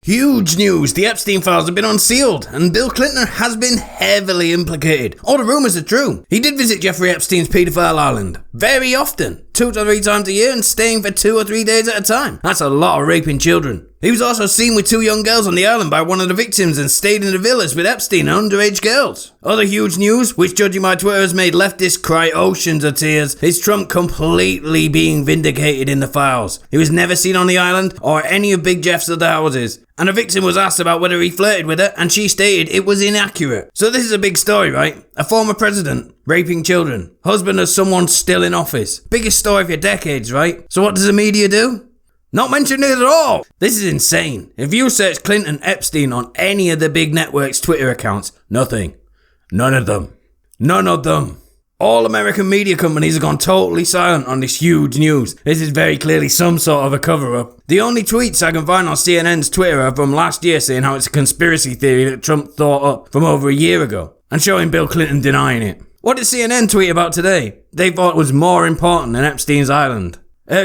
Huge news, the Epstein files have been unsealed, and Bill Clinton has been heavily implicated. All the rumours are true. He did visit Jeffrey Epstein's paedophile island very often, 2 to 3 times a year, and staying for 2 or 3 days at a time. That's a lot of raping children. He was also seen with 2 young girls on the island by one of the victims and stayed in the villas with Epstein and underage girls. Other huge news, which judging by Twitter has made leftists cry oceans of tears, is Trump completely being vindicated in the files. He was never seen on the island or any of Big Jeff's other houses. And the victim was asked about whether he flirted with her, and she stated it was inaccurate. So this is a big story, right? A former president raping children. Husband of someone still in office. Biggest story for decades, right? So what does the media do? Not mention it at all! This is insane. If you search Clinton Epstein on any of the big networks' Twitter accounts, nothing. None of them. None of them. All American media companies have gone totally silent on this huge news. This is very clearly some sort of a cover-up. The only tweets I can find on CNN's Twitter are from last year saying how it's a conspiracy theory that Trump thought up from over a year ago, and showing Bill Clinton denying it. What did CNN tweet about today? They thought it was more important than Epstein's Island.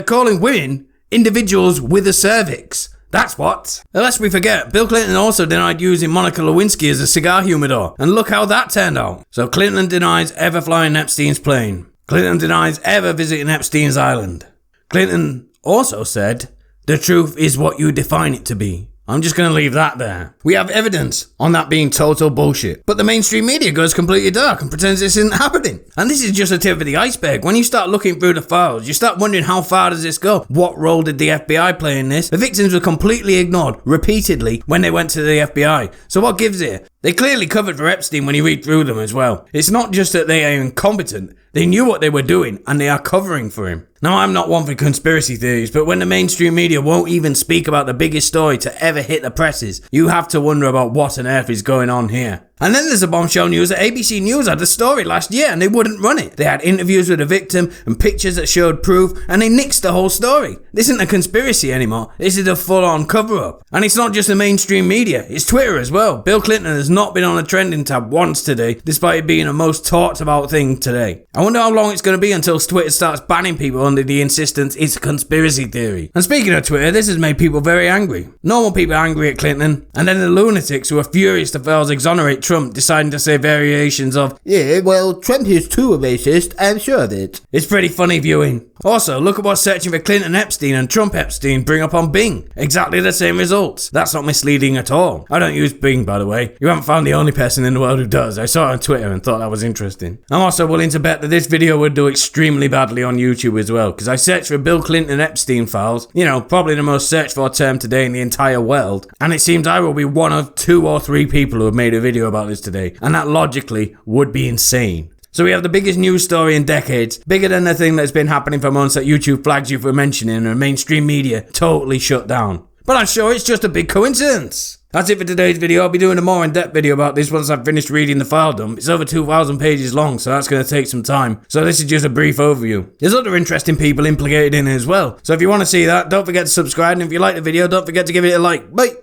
Calling women individuals with a cervix. That's what. Lest we forget, Bill Clinton also denied using Monica Lewinsky as a cigar humidor, and look how that turned out. So Clinton denies ever flying Epstein's plane. Clinton denies ever visiting Epstein's island. Clinton also said, "The truth is what you define it to be." I'm just going to leave that there. We have evidence on that being total bullshit. But the mainstream media goes completely dark and pretends this isn't happening. And this is just a tip of the iceberg. When you start looking through the files, you start wondering how far does this go? What role did the FBI play in this? The victims were completely ignored repeatedly when they went to the FBI. So what gives it? They clearly covered for Epstein when you read through them as well. It's not just that they are incompetent. They knew what they were doing and they are covering for him. Now, I'm not one for conspiracy theories, but when the mainstream media won't even speak about the biggest story to ever hit the presses, you have to wonder about what on earth is going on here. And then there's a bombshell news that ABC News had the story last year and they wouldn't run it. They had interviews with the victim and pictures that showed proof, and they nixed the whole story. This isn't a conspiracy anymore. This is a full-on cover-up. And it's not just the mainstream media, it's Twitter as well. Bill Clinton has not been on the trending tab once today, despite it being the most talked about thing today. I wonder how long it's going to be until Twitter starts banning people under the insistence it's a conspiracy theory. And speaking of Twitter, this has made people very angry. Normal people are angry at Clinton, and then the lunatics who are furious the files exonerate Trump deciding to say variations of, "Yeah, well, Trump is too a racist, I'm sure of it." It's pretty funny viewing. Also, look at what searching for Clinton Epstein and Trump Epstein bring up on Bing. Exactly the same results. That's not misleading at all. I don't use Bing, by the way. You haven't found the only person in the world who does. I saw it on Twitter and thought that was interesting. I'm also willing to bet that this video would do extremely badly on YouTube as well, because I searched for Bill Clinton Epstein files, probably the most searched for term today in the entire world, and it seems I will be one of 2 or 3 people who have made a video about this today, and that logically would be insane. So we have the biggest news story in decades, bigger than the thing that's been happening for months that YouTube flags you for mentioning and mainstream media totally shut down. But I'm sure it's just a big coincidence. That's it for today's video. I'll be doing a more in-depth video about this once I've finished reading the file dump. It's over 2,000 pages long, so that's going to take some time. So this is just a brief overview. There's other interesting people implicated in it as well. So if you want to see that, don't forget to subscribe, and if you like the video, don't forget to give it a like. Bye!